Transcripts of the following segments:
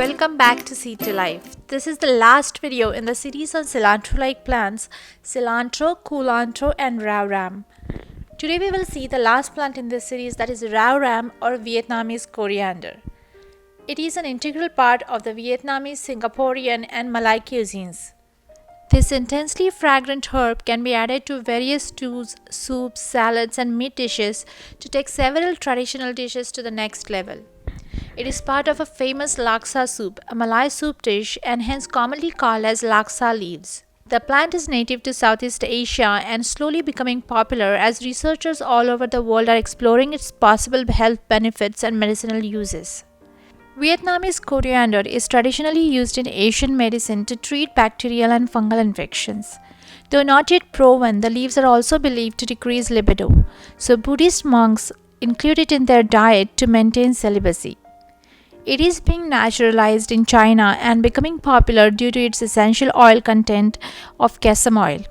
Welcome back to Seed to Life. This is the last video in the series on cilantro-like plants, cilantro, culantro and Rau Ram. Today we will see the last plant in this series, that is Rau Ram or Vietnamese coriander. It is an integral part of the Vietnamese, Singaporean and Malay cuisines. This intensely fragrant herb can be added to various stews, soups, salads and meat dishes to take several traditional dishes to the next level. It is part of a famous Laksa soup, a Malay soup dish, and hence commonly called as Laksa leaves. The plant is native to Southeast Asia and slowly becoming popular as researchers all over the world are exploring its possible health benefits and medicinal uses. Vietnamese coriander is traditionally used in Asian medicine to treat bacterial and fungal infections. Though not yet proven, the leaves are also believed to decrease libido, so Buddhist monks include it in their diet to maintain celibacy. It is being naturalized in China and becoming popular due to its essential oil content of kesum oil.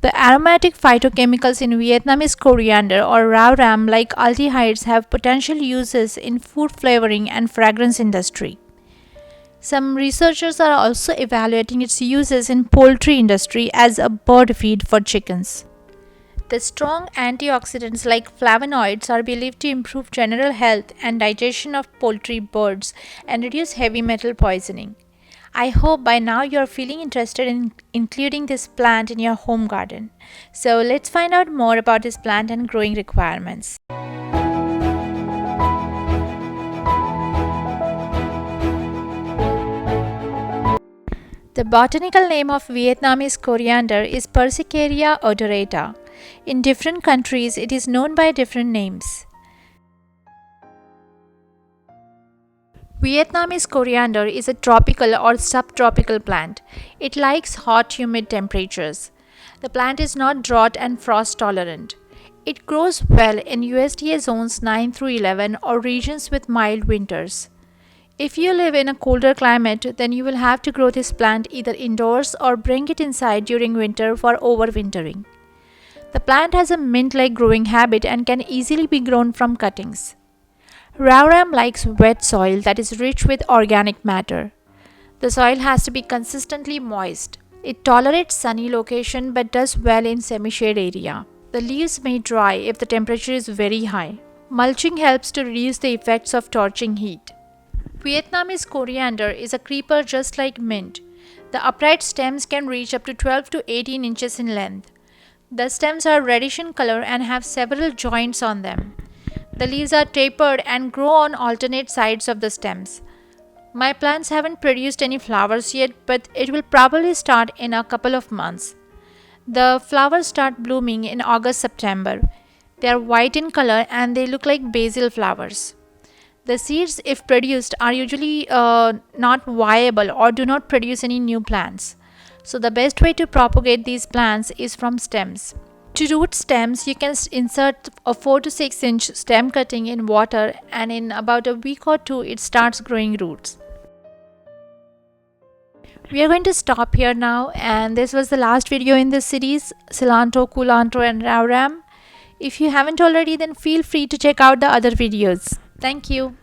The aromatic phytochemicals in Vietnamese coriander or Rau Ram, like aldehydes, have potential uses in food flavoring and fragrance industry. Some researchers are also evaluating its uses in poultry industry as a bird feed for chickens. The strong antioxidants like flavonoids are believed to improve general health and digestion of poultry birds and reduce heavy metal poisoning. I hope by now you are feeling interested in including this plant in your home garden. So let's find out more about this plant and growing requirements. The botanical name of Vietnamese coriander is Persicaria odorata. In different countries, it is known by different names. Vietnamese coriander is a tropical or subtropical plant. It likes hot, humid temperatures. The plant is not drought and frost tolerant. It grows well in USDA zones 9 through 11 or regions with mild winters. If you live in a colder climate, then you will have to grow this plant either indoors or bring it inside during winter for overwintering. The plant has a mint-like growing habit and can easily be grown from cuttings. Rau Ram likes wet soil that is rich with organic matter. The soil has to be consistently moist. It tolerates sunny location but does well in semi-shade area. The leaves may dry if the temperature is very high. Mulching helps to reduce the effects of torching heat. Vietnamese coriander is a creeper just like mint. The upright stems can reach up to 12 to 18 inches in length. The stems are reddish in color and have several joints on them. The leaves are tapered and grow on alternate sides of the stems. My plants haven't produced any flowers yet, but it will probably start in a couple of months. The flowers start blooming in August-September. They are white in color and they look like basil flowers. The seeds, if produced, are usually not viable or do not produce any new plants. So the best way to propagate these plants is from stems. To root stems, you can insert a 4 to 6 inch stem cutting in water, and in about a week or two it starts growing roots. We are going to stop here now, and this was the last video in this series, cilantro, culantro and Rau Ram. If you haven't already, then feel free to check out the other videos. Thank you.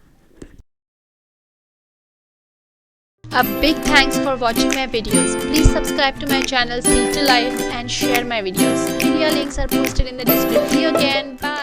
A big thanks for watching my videos. Please subscribe to my channel Seed to Life and share my videos. Video links are posted in the description. See you again. Bye.